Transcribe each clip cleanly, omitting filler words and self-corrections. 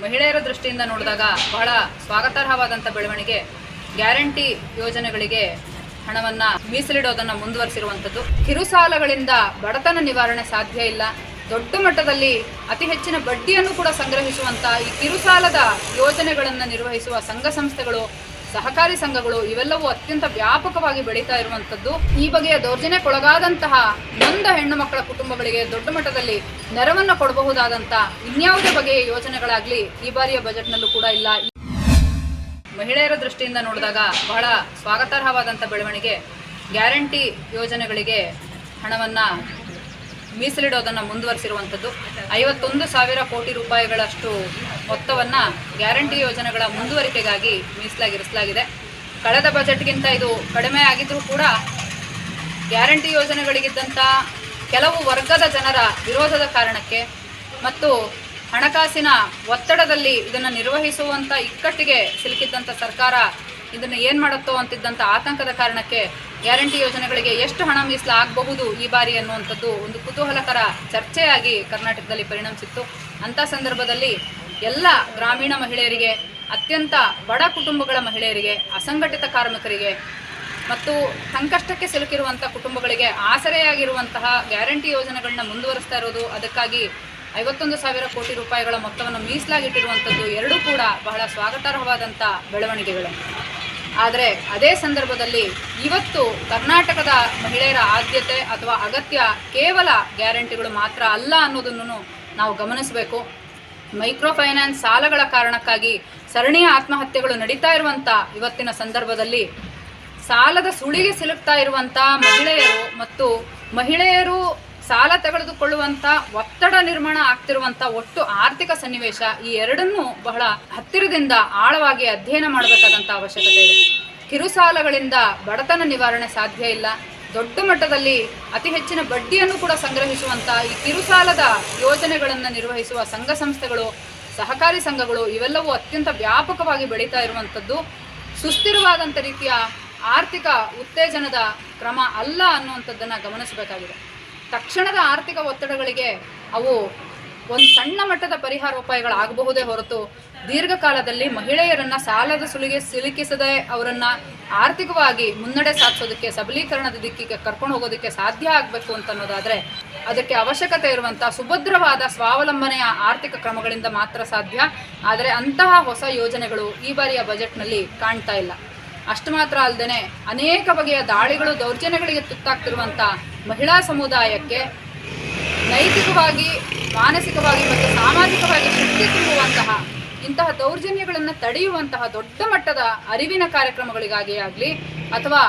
ಮಹಿಳೆಯರ ದೃಷ್ಟಿಯಿಂದ ನೋಡಿದಾಗ ಬಹಳ ಸ್ವಾಗತಾರ್ಹವಾದಂಥ ಬೆಳವಣಿಗೆ ಗ್ಯಾರಂಟಿ ಯೋಜನೆಗಳಿಗೆ ಹಣವನ್ನು ಮೀಸಲಿಡೋದನ್ನು ಮುಂದುವರಿಸಿರುವಂಥದ್ದು. ಕಿರುಸಾಲಗಳಿಂದ ಬಡತನ ನಿವಾರಣೆ ಸಾಧ್ಯ ಇಲ್ಲ. ದೊಡ್ಡ ಮಟ್ಟದಲ್ಲಿ ಅತಿ ಹೆಚ್ಚಿನ ಬಡ್ಡಿಯನ್ನು ಕೂಡ ಸಂಗ್ರಹಿಸುವಂಥ ಈ ಕಿರುಸಾಲದ ಯೋಜನೆಗಳನ್ನು ನಿರ್ವಹಿಸುವ ಸಂಘ ಸಂಸ್ಥೆಗಳು, ಸಹಕಾರಿ ಸಂಘಗಳು ಇವೆಲ್ಲವೂ ಅತ್ಯಂತ ವ್ಯಾಪಕವಾಗಿ ಬೆಳೀತಾ ಇರುವಂಥದ್ದು. ಈ ಬಗೆಯ ದೌರ್ಜನ್ಯಕ್ಕೊಳಗಾದಂತಹ ನೊಂದ ಹೆಣ್ಣು ಮಕ್ಕಳ ಕುಟುಂಬಗಳಿಗೆ ದೊಡ್ಡ ಮಟ್ಟದಲ್ಲಿ ನೆರವನ್ನು ಕೊಡಬಹುದಾದಂಥ ಇನ್ಯಾವುದೇ ಬಗೆಯ ಯೋಜನೆಗಳಾಗಲಿ ಈ ಬಾರಿಯ ಬಜೆಟ್ನಲ್ಲೂ ಕೂಡ ಇಲ್ಲ. ಮಹಿಳೆಯರ ದೃಷ್ಟಿಯಿಂದ ನೋಡಿದಾಗ ಬಹಳ ಸ್ವಾಗತಾರ್ಹವಾದಂಥ ಬೆಳವಣಿಗೆ ಗ್ಯಾರಂಟಿ ಯೋಜನೆಗಳಿಗೆ ಹಣವನ್ನು ಮೀಸಲಿಡೋದನ್ನು ಮುಂದುವರಿಸಿರುವಂಥದ್ದು. 51,000 ಕೋಟಿ ರೂಪಾಯಿಗಳಷ್ಟು ಮೊತ್ತವನ್ನು ಗ್ಯಾರಂಟಿ ಯೋಜನೆಗಳ ಮುಂದುವರಿಕೆಗಾಗಿ ಮೀಸಲಾಗಿರಿಸಲಾಗಿದೆ. ಕಳೆದ ಬಜೆಟ್ಗಿಂತ ಇದು ಕಡಿಮೆ ಆಗಿದ್ದರೂ ಕೂಡ ಗ್ಯಾರಂಟಿ ಯೋಜನೆಗಳಿಗಿದ್ದಂಥ ಕೆಲವು ವರ್ಗದ ಜನರ ವಿರೋಧದ ಕಾರಣಕ್ಕೆ ಮತ್ತು ಹಣಕಾಸಿನ ಒತ್ತಡದಲ್ಲಿ ಇದನ್ನು ನಿರ್ವಹಿಸುವಂಥ ಇಕ್ಕಟ್ಟಿಗೆ ಸಿಲುಕಿದ್ದಂಥ ಸರ್ಕಾರ ಇದನ್ನು ಏನು ಮಾಡುತ್ತೋ ಅಂತಿದ್ದಂಥ ಆತಂಕದ ಕಾರಣಕ್ಕೆ ಗ್ಯಾರಂಟಿ ಯೋಜನೆಗಳಿಗೆ ಎಷ್ಟು ಹಣ ಮೀಸಲಾಗಬಹುದು ಈ ಬಾರಿ ಅನ್ನುವಂಥದ್ದು ಒಂದು ಕುತೂಹಲಕರ ಚರ್ಚೆಯಾಗಿ ಕರ್ನಾಟಕದಲ್ಲಿ ಪರಿಣಮಿಸಿತ್ತು. ಅಂಥ ಸಂದರ್ಭದಲ್ಲಿ ಎಲ್ಲ ಗ್ರಾಮೀಣ ಮಹಿಳೆಯರಿಗೆ, ಅತ್ಯಂತ ಬಡ ಕುಟುಂಬಗಳ ಮಹಿಳೆಯರಿಗೆ, ಅಸಂಘಟಿತ ಕಾರ್ಮಿಕರಿಗೆ ಮತ್ತು ಸಂಕಷ್ಟಕ್ಕೆ ಸಿಲುಕಿರುವಂಥ ಕುಟುಂಬಗಳಿಗೆ ಆಸರೆಯಾಗಿರುವಂತಹ ಗ್ಯಾರಂಟಿ ಯೋಜನೆಗಳನ್ನ ಮುಂದುವರಿಸ್ತಾ ಇರೋದು, ಅದಕ್ಕಾಗಿ 51,000 ಕೋಟಿ ರೂಪಾಯಿಗಳ ಮೊತ್ತವನ್ನು ಮೀಸಲಾಗಿಟ್ಟಿರುವಂಥದ್ದು ಎರಡೂ ಕೂಡ ಬಹಳ ಸ್ವಾಗತಾರ್ಹವಾದಂಥ ಬೆಳವಣಿಗೆಗಳು. ಆದರೆ ಅದೇ ಸಂದರ್ಭದಲ್ಲಿ ಇವತ್ತು ಕರ್ನಾಟಕದ ಮಹಿಳೆಯರ ಆದ್ಯತೆ ಅಥವಾ ಅಗತ್ಯ ಕೇವಲ ಗ್ಯಾರಂಟಿಗಳು ಮಾತ್ರ ಅಲ್ಲ ಅನ್ನೋದನ್ನು ನಾವು ಗಮನಿಸಬೇಕು. ಮೈಕ್ರೋ ಫೈನಾನ್ಸ್ ಸಾಲಗಳ ಕಾರಣಕ್ಕಾಗಿ ಸರಣಿಯ ಆತ್ಮಹತ್ಯೆಗಳು ನಡೀತಾ ಇರುವಂಥ ಇವತ್ತಿನ ಸಂದರ್ಭದಲ್ಲಿ ಸಾಲದ ಸುಳಿಗೆ ಸಿಲುಕ್ತಾ ಇರುವಂಥ ಮಹಿಳೆಯರು ಮತ್ತು ಮಹಿಳೆಯರು ಸಾಲ ತೆಗೆದುಕೊಳ್ಳುವಂಥ ಒತ್ತಡ ನಿರ್ಮಾಣ ಆಗ್ತಿರುವಂಥ ಒಟ್ಟು ಆರ್ಥಿಕ ಸನ್ನಿವೇಶ, ಈ ಎರಡನ್ನೂ ಬಹಳ ಹತ್ತಿರದಿಂದ ಆಳವಾಗಿ ಅಧ್ಯಯನ ಮಾಡಬೇಕಾದಂಥ ಅವಶ್ಯಕತೆ ಇದೆ. ಕಿರುಸಾಲಗಳಿಂದ ಬಡತನ ನಿವಾರಣೆ ಸಾಧ್ಯ ಇಲ್ಲ. ದೊಡ್ಡ ಮಟ್ಟದಲ್ಲಿ ಅತಿ ಹೆಚ್ಚಿನ ಬಡ್ಡಿಯನ್ನು ಕೂಡ ಸಂಗ್ರಹಿಸುವಂಥ ಈ ಕಿರುಸಾಲದ ಯೋಜನೆಗಳನ್ನು ನಿರ್ವಹಿಸುವ ಸಂಘ ಸಂಸ್ಥೆಗಳು, ಸಹಕಾರಿ ಸಂಘಗಳು ಇವೆಲ್ಲವೂ ಅತ್ಯಂತ ವ್ಯಾಪಕವಾಗಿ ಬೆಳೀತಾ ಇರುವಂಥದ್ದು ಸುಸ್ಥಿರವಾದಂಥ ರೀತಿಯ ಆರ್ಥಿಕ ಉತ್ತೇಜನದ ಕ್ರಮ ಅಲ್ಲ ಅನ್ನುವಂಥದ್ದನ್ನು ಗಮನಿಸಬೇಕಾಗಿದೆ. ತಕ್ಷಣದ ಆರ್ಥಿಕ ಒತ್ತಡಗಳಿಗೆ ಅವು ಒಂದು ಸಣ್ಣ ಮಟ್ಟದ ಪರಿಹಾರೋಪಾಯಗಳಾಗಬಹುದೇ ಹೊರತು ದೀರ್ಘಕಾಲದಲ್ಲಿ ಮಹಿಳೆಯರನ್ನು ಸಾಲದ ಸುಳಿಗೆ ಸಿಲುಕಿಸದೆ ಅವರನ್ನು ಆರ್ಥಿಕವಾಗಿ ಮುನ್ನಡೆ ಸಾಧಿಸೋದಕ್ಕೆ, ಸಬಲೀಕರಣದ ದಿಕ್ಕಿಗೆ ಕರ್ಕೊಂಡು ಹೋಗೋದಕ್ಕೆ ಸಾಧ್ಯ ಆಗಬೇಕು ಅಂತ ಅನ್ನೋದಾದರೆ ಅದಕ್ಕೆ ಅವಶ್ಯಕತೆ ಇರುವಂಥ ಸುಭದ್ರವಾದ ಸ್ವಾವಲಂಬನೆಯ ಆರ್ಥಿಕ ಕ್ರಮಗಳಿಂದ ಮಾತ್ರ ಸಾಧ್ಯ. ಆದರೆ ಅಂತಹ ಹೊಸ ಯೋಜನೆಗಳು ಈ ಬಾರಿಯ ಬಜೆಟ್ನಲ್ಲಿ ಕಾಣ್ತಾ ಇಲ್ಲ. ಅಷ್ಟು ಮಾತ್ರ ಅಲ್ಲದೆ ಅನೇಕ ಬಗೆಯ ದಾಳಿಗಳು, ದೌರ್ಜನ್ಯಗಳಿಗೆ ತುತ್ತಾಗ್ತಿರುವಂಥ ಮಹಿಳಾ ಸಮುದಾಯಕ್ಕೆ ನೈತಿಕವಾಗಿ, ಮಾನಸಿಕವಾಗಿ ಮತ್ತು ಸಾಮಾಜಿಕವಾಗಿ ಶಕ್ತಿ ತುಂಬುವಂತಹ ಇಂತಹ ದೌರ್ಜನ್ಯಗಳನ್ನು ತಡೆಯುವಂತಹ ದೊಡ್ಡ ಮಟ್ಟದ ಅರಿವಿನ ಕಾರ್ಯಕ್ರಮಗಳಿಗಾಗಿ ಆಗಲಿ ಅಥವಾ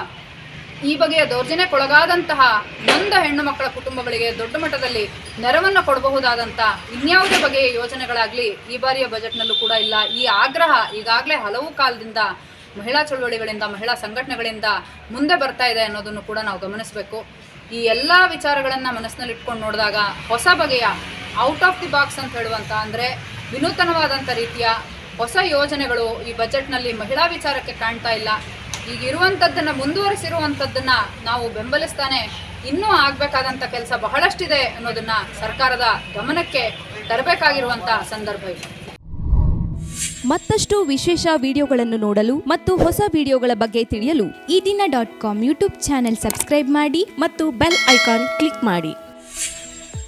ಈ ಬಗೆಯ ದೌರ್ಜನ್ಯಕ್ಕೊಳಗಾದಂತಹ ನೊಂದ ಹೆಣ್ಣು ಮಕ್ಕಳ ಕುಟುಂಬಗಳಿಗೆ ದೊಡ್ಡ ಮಟ್ಟದಲ್ಲಿ ನೆರವನ್ನು ಕೊಡಬಹುದಾದಂಥ ಇನ್ಯಾವುದೇ ಬಗೆಯ ಯೋಜನೆಗಳಾಗಲಿ ಈ ಬಾರಿಯ ಬಜೆಟ್ನಲ್ಲೂ ಕೂಡ ಇಲ್ಲ. ಈ ಆಗ್ರಹ ಈಗಾಗಲೇ ಹಲವು ಕಾಲದಿಂದ ಮಹಿಳಾ ಚಳುವಳಿಗಳಿಂದ, ಮಹಿಳಾ ಸಂಘಟನೆಗಳಿಂದ ಮುಂದೆ ಬರ್ತಾ ಇದೆ ಅನ್ನೋದನ್ನು ಕೂಡ ನಾವು ಗಮನಿಸಬೇಕು. ಈ ಎಲ್ಲ ವಿಚಾರಗಳನ್ನು ಮನಸ್ಸಿನಲ್ಲಿಟ್ಕೊಂಡು ನೋಡಿದಾಗ ಹೊಸ ಬಗೆಯ ಔಟ್ ಆಫ್ ದಿ ಬಾಕ್ಸ್ ಅಂತ ಹೇಳುವಂಥ, ಅಂದರೆ ವಿನೂತನವಾದಂಥ ರೀತಿಯ ಹೊಸ ಯೋಜನೆಗಳು ಈ ಬಜೆಟ್ನಲ್ಲಿ ಮಹಿಳಾ ವಿಚಾರಕ್ಕೆ ಕಾಣ್ತಾ ಇಲ್ಲ. ಈಗಿರುವಂಥದ್ದನ್ನು ಮುಂದುವರಿಸಿರುವಂಥದ್ದನ್ನು ನಾವು ಬೆಂಬಲಿಸ್ತಾನೆ ಇನ್ನೂ ಆಗಬೇಕಾದಂಥ ಕೆಲಸ ಬಹಳಷ್ಟಿದೆ ಅನ್ನೋದನ್ನು ಸರ್ಕಾರದ ಗಮನಕ್ಕೆ ತರಬೇಕಾಗಿರುವಂಥ ಸಂದರ್ಭ ಇದೆ. ಮತ್ತಷ್ಟು ವಿಶೇಷ ವಿಡಿಯೋಗಳನ್ನು ನೋಡಲು ಮತ್ತು ಹೊಸ ವಿಡಿಯೋಗಳ ಬಗ್ಗೆ ತಿಳಿಯಲು ಈ ದಿನ .com ಯೂಟ್ಯೂಬ್ ಚಾನೆಲ್ ಸಬ್ಸ್ಕ್ರೈಬ್ ಮಾಡಿ ಮತ್ತು ಬೆಲ್ ಐಕಾನ್ ಕ್ಲಿಕ್ ಮಾಡಿ.